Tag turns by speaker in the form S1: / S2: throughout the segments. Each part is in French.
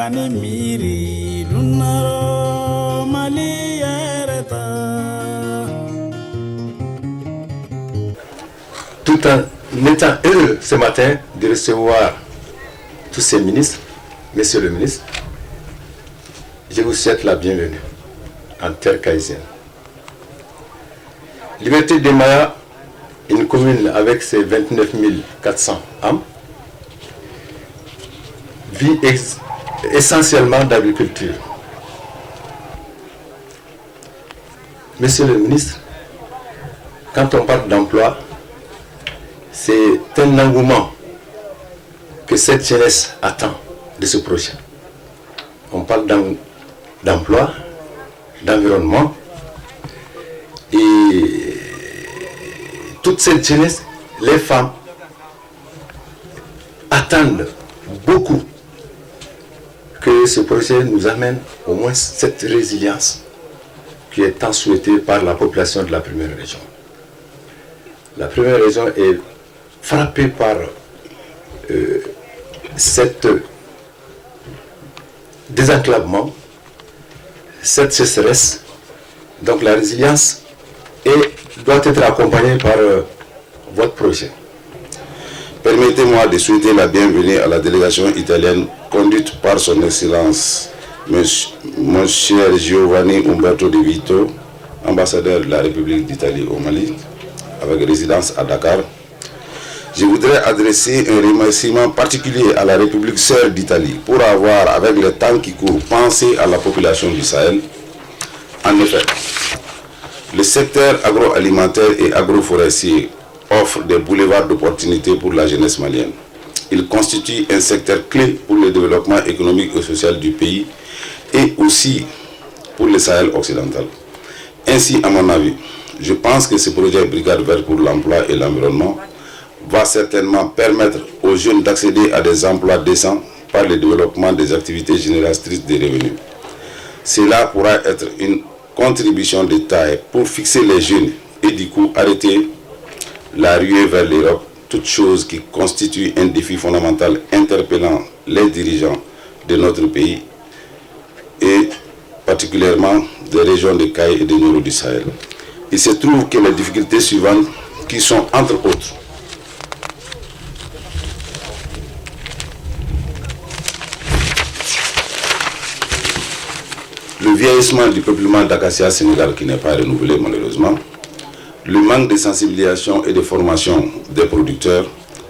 S1: Tout en étant heureux ce matin de recevoir tous ces ministres, messieurs le ministre, je vous souhaite la bienvenue en terre caïsienne. Liberté des Mayas, une commune avec ses 29 400 âmes, vit essentiellement d'agriculture. Monsieur le ministre, quand on parle d'emploi, c'est un engouement que cette jeunesse attend de ce projet. On parle d'emploi, d'environnement, et toute cette jeunesse, les femmes, attendent beaucoup que ce projet nous amène au moins cette résilience qui est tant souhaitée par la population de la première région. La première région est frappée par cette désenclavement, cette sécheresse. Donc la résilience doit être accompagnée par votre projet.
S2: Permettez-moi de souhaiter la bienvenue à la délégation italienne conduite par son Excellence Monsieur Giovanni Umberto De Vito, ambassadeur de la République d'Italie au Mali, avec résidence à Dakar. Je voudrais adresser un remerciement particulier à la République sœur d'Italie pour avoir, avec le temps qui court, pensé à la population du Sahel. En effet, le secteur agroalimentaire et agroforestier offre des boulevards d'opportunités pour la jeunesse malienne. Il constitue un secteur clé pour le développement économique et social du pays et aussi pour le Sahel occidental. Ainsi, à mon avis, je pense que ce projet Brigade Verte pour l'emploi et l'environnement va certainement permettre aux jeunes d'accéder à des emplois décents par le développement des activités génératrices de revenus. Cela pourra être une contribution de taille pour fixer les jeunes et du coup arrêter la ruée vers l'Europe, toute chose qui constitue un défi fondamental interpellant les dirigeants de notre pays et particulièrement des régions de Caille et de Nioro du Sahel. Il se trouve que les difficultés suivantes, qui sont entre autres le vieillissement du peuplement d'Acacia Sénégal qui n'est pas renouvelé malheureusement, le manque de sensibilisation et de formation des producteurs,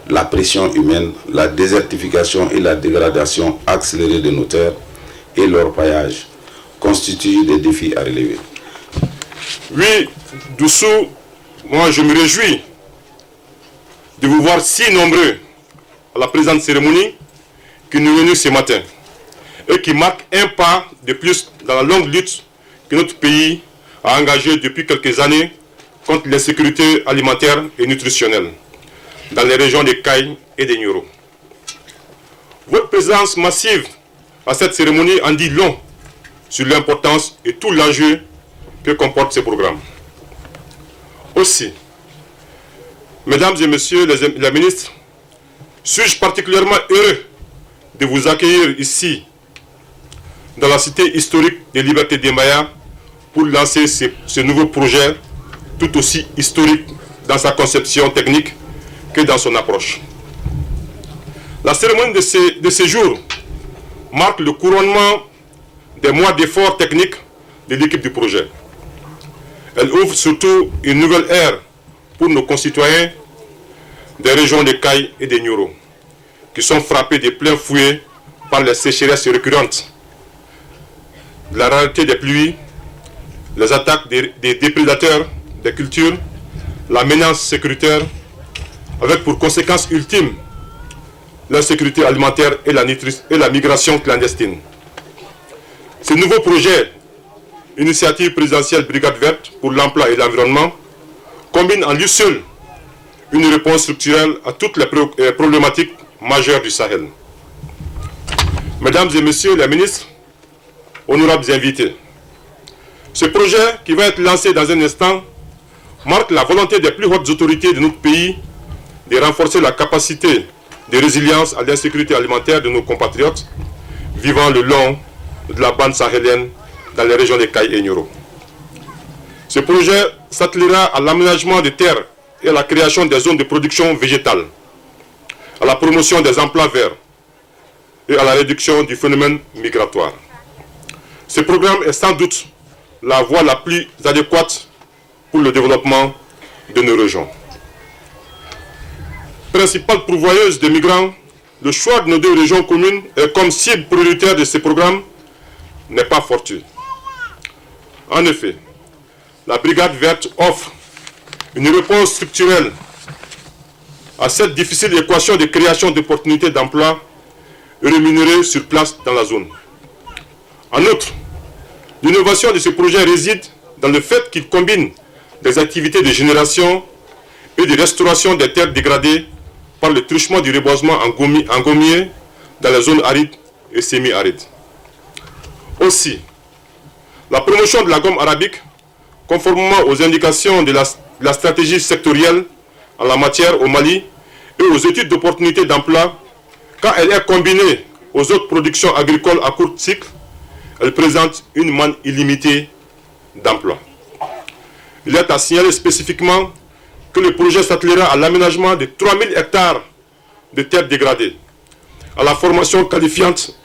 S2: la pression humaine, la désertification et la dégradation accélérée de nos terres et leur paillage constituent des défis à relever.
S3: Oui, Doussou, moi je me réjouis de vous voir si nombreux à la présente cérémonie qui nous réunit ce matin et qui marque un pas de plus dans la longue lutte que notre pays a engagée depuis quelques années contre l'insécurité alimentaire et nutritionnelle dans les régions de Caille et de Nioro. Votre présence massive à cette cérémonie en dit long sur l'importance et tout l'enjeu que comporte ce programme. Aussi, mesdames et messieurs les ministres, suis-je particulièrement heureux de vous accueillir ici, dans la cité historique des Libertés des Mayas, pour lancer ce nouveau projet tout aussi historique dans sa conception technique que dans son approche. La cérémonie de ce jour marque le couronnement des mois d'efforts techniques de l'équipe du projet. Elle ouvre surtout une nouvelle ère pour nos concitoyens des régions de Caille et de Nioro, qui sont frappés de plein fouet par les sécheresses récurrentes, la rareté des pluies, les attaques des déprédateurs des cultures, la menace sécuritaire, avec pour conséquence ultime l'insécurité alimentaire et la migration clandestine. Ce nouveau projet, initiative présidentielle Brigade Verte pour l'emploi et l'environnement, combine en lui seul une réponse structurelle à toutes les problématiques majeures du Sahel. Mesdames et messieurs les ministres, honorables invités, ce projet qui va être lancé dans un instant marque la volonté des plus hautes autorités de notre pays de renforcer la capacité de résilience à l'insécurité alimentaire de nos compatriotes, vivant le long de la bande sahélienne dans les régions de Caille et Nioro. Ce projet s'attellera à l'aménagement des terres et à la création des zones de production végétale, à la promotion des emplois verts et à la réduction du phénomène migratoire. Ce programme est sans doute la voie la plus adéquate pour le développement de nos régions. Principale pourvoyeuse de migrants, le choix de nos deux régions communes et comme cible prioritaire de ce programme n'est pas fortuit. En effet, la Brigade verte offre une réponse structurelle à cette difficile équation de création d'opportunités d'emploi rémunérées sur place dans la zone. En outre, l'innovation de ce projet réside dans le fait qu'il combine des activités de génération et de restauration des terres dégradées par le truchement du reboisement en gommier dans les zones arides et semi-arides. Aussi, la promotion de la gomme arabique, conformément aux indications de la stratégie sectorielle en la matière au Mali et aux études d'opportunités d'emploi, quand elle est combinée aux autres productions agricoles à court cycle, elle présente une manne illimitée d'emplois. Il est à signaler spécifiquement que le projet s'attellera à l'aménagement de 3000 hectares de terres dégradées, à la formation qualifiante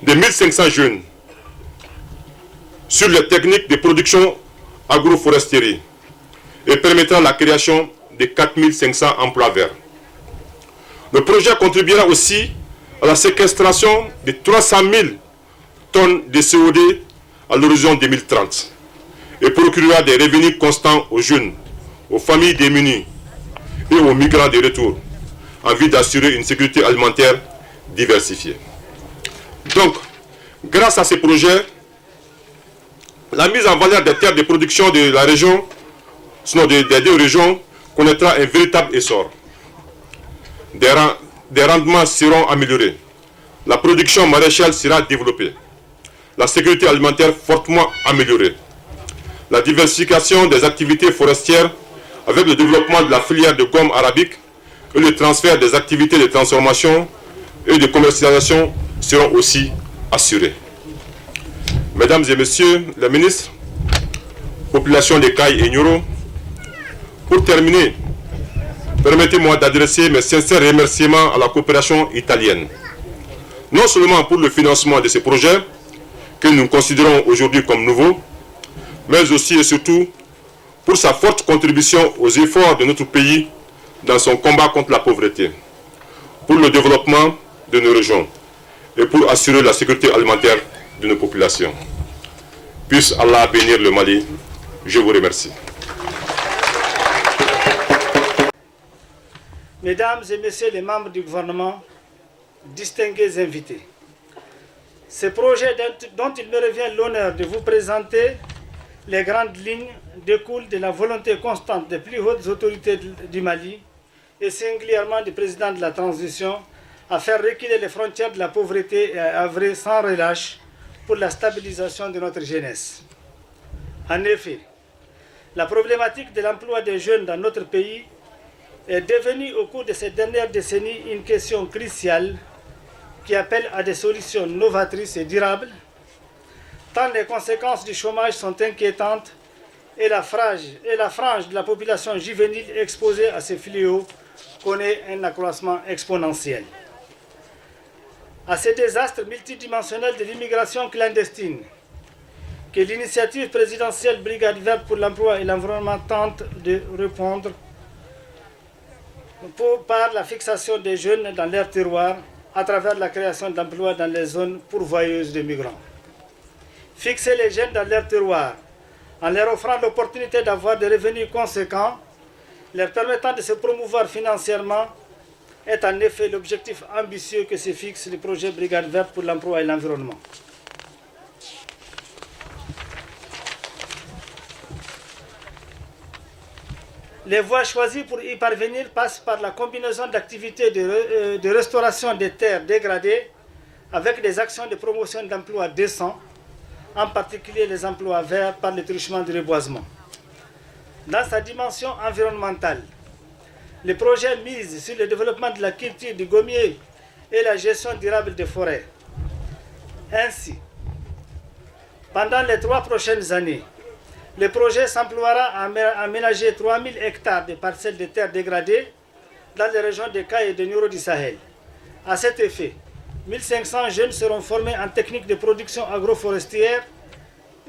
S3: de 1500 jeunes sur les techniques de production agroforesterie et permettra la création de 4500 emplois verts. Le projet contribuera aussi à la séquestration de 300 000 tonnes de CO2 à l'horizon 2030 et procurera des revenus constants aux jeunes, aux familles démunies et aux migrants de retour en vue d'assurer une sécurité alimentaire diversifiée. Donc, grâce à ces projets, la mise en valeur des terres de production de la région, sinon des deux régions, connaîtra un véritable essor. Des rendements seront améliorés. La production maraîchère sera développée. La sécurité alimentaire fortement améliorée. La diversification des activités forestières avec le développement de la filière de gomme arabique et le transfert des activités de transformation et de commercialisation seront aussi assurés. Mesdames et messieurs les ministres, population de Caille et Nioro, pour terminer, permettez-moi d'adresser mes sincères remerciements à la coopération italienne, non seulement pour le financement de ces projets que nous considérons aujourd'hui comme nouveaux, mais aussi et surtout pour sa forte contribution aux efforts de notre pays dans son combat contre la pauvreté, pour le développement de nos régions et pour assurer la sécurité alimentaire de nos populations. Puisse Allah bénir le Mali. Je vous remercie.
S4: Mesdames et messieurs les membres du gouvernement, distingués invités, ce projet dont il me revient l'honneur de vous présenter les grandes lignes découle de la volonté constante des plus hautes autorités du Mali et singulièrement du président de la transition à faire reculer les frontières de la pauvreté et à œuvrer sans relâche pour la stabilisation de notre jeunesse. En effet, la problématique de l'emploi des jeunes dans notre pays est devenue au cours de ces dernières décennies une question cruciale qui appelle à des solutions novatrices et durables, tant les conséquences du chômage sont inquiétantes et la frange de la population juvénile exposée à ces fléaux connaît un accroissement exponentiel. À ces désastres multidimensionnels de l'immigration clandestine, que l'initiative présidentielle Brigade verte pour l'emploi et l'environnement tente de répondre par la fixation des jeunes dans leur terroir à travers la création d'emplois dans les zones pourvoyeuses de migrants. Fixer les jeunes dans leur terroir en leur offrant l'opportunité d'avoir des revenus conséquents, leur permettant de se promouvoir financièrement, est en effet l'objectif ambitieux que se fixe le projet Brigade verte pour l'emploi et l'environnement. Les voies choisies pour y parvenir passent par la combinaison d'activités de restauration des terres dégradées avec des actions de promotion d'emplois décents, en particulier les emplois verts par le truchement du reboisement. Dans sa dimension environnementale, le projet mise sur le développement de la culture du gommier et la gestion durable des forêts. Ainsi, pendant les 3 prochaines années, le projet s'emploiera à aménager 3000 hectares de parcelles de terres dégradées dans les régions de Caille et de Nioro du Sahel. À cet effet, 1500 jeunes seront formés en techniques de production agroforestière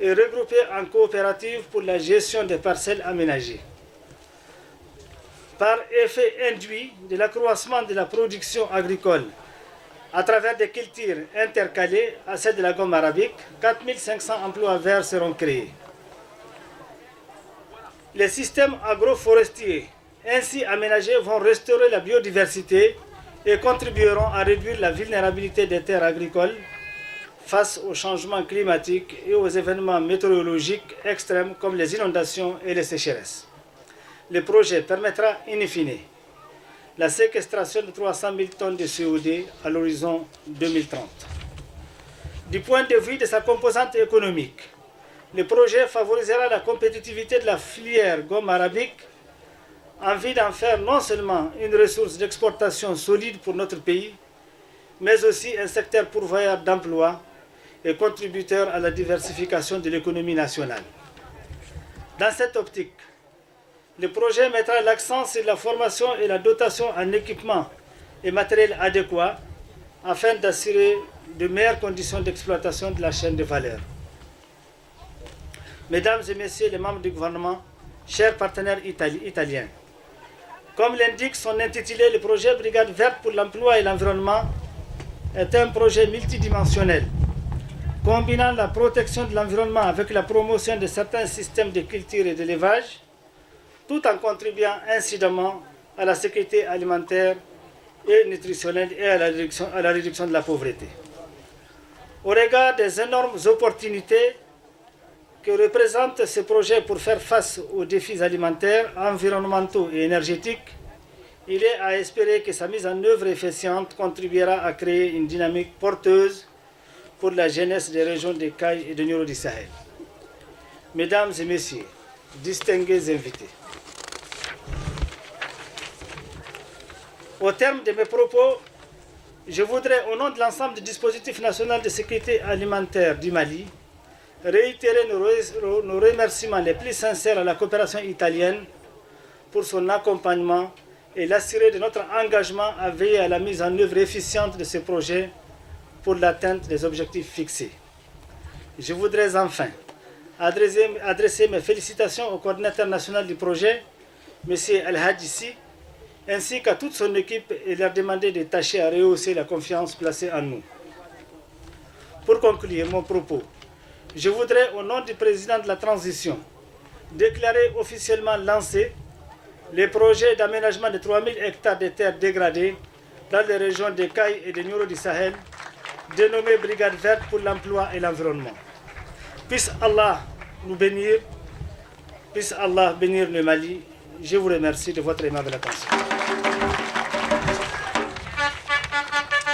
S4: et regroupés en coopératives pour la gestion des parcelles aménagées. Par effet induit de l'accroissement de la production agricole à travers des cultures intercalées à celle de la gomme arabique, 4500 emplois verts seront créés. Les systèmes agroforestiers ainsi aménagés vont restaurer la biodiversité et contribueront à réduire la vulnérabilité des terres agricoles face aux changements climatiques et aux événements météorologiques extrêmes comme les inondations et les sécheresses. Le projet permettra in fine la séquestration de 300 000 tonnes de CO2 à l'horizon 2030. Du point de vue de sa composante économique, le projet favorisera la compétitivité de la filière gomme arabique en vue d'en faire non seulement une ressource d'exportation solide pour notre pays, mais aussi un secteur pourvoyeur d'emplois et contributeur à la diversification de l'économie nationale. Dans cette optique, le projet mettra l'accent sur la formation et la dotation en équipements et matériel adéquats afin d'assurer de meilleures conditions d'exploitation de la chaîne de valeur. Mesdames et messieurs les membres du gouvernement, chers partenaires italiens, comme l'indique son intitulé, le projet Brigade verte pour l'emploi et l'environnement est un projet multidimensionnel, combinant la protection de l'environnement avec la promotion de certains systèmes de culture et d'élevage, tout en contribuant incidemment à la sécurité alimentaire et nutritionnelle et à la réduction de la pauvreté. Au regard des énormes opportunités que représente ce projet pour faire face aux défis alimentaires, environnementaux et énergétiques, il est à espérer que sa mise en œuvre efficiente contribuera à créer une dynamique porteuse pour la jeunesse des régions de Caille et de Nioro du Sahel. Mesdames et messieurs, distingués invités, au terme de mes propos, je voudrais, au nom de l'ensemble du dispositif national de sécurité alimentaire du Mali, réitérer nos remerciements les plus sincères à la coopération italienne pour son accompagnement et l'assurer de notre engagement à veiller à la mise en œuvre efficiente de ce projet pour l'atteinte des objectifs fixés. Je voudrais enfin adresser mes félicitations au coordinateur national du projet, M. El Hadjissi, ainsi qu'à toute son équipe et leur demander de tâcher à rehausser la confiance placée en nous. Pour conclure mon propos, je voudrais, au nom du président de la transition, déclarer officiellement lancé les projets d'aménagement de 3000 hectares de terres dégradées dans les régions de Caille et de Nioro du Sahel, dénommé Brigade verte pour l'emploi et l'environnement. Puisse Allah nous bénir, puisse Allah bénir le Mali. Je vous remercie de votre aimable attention.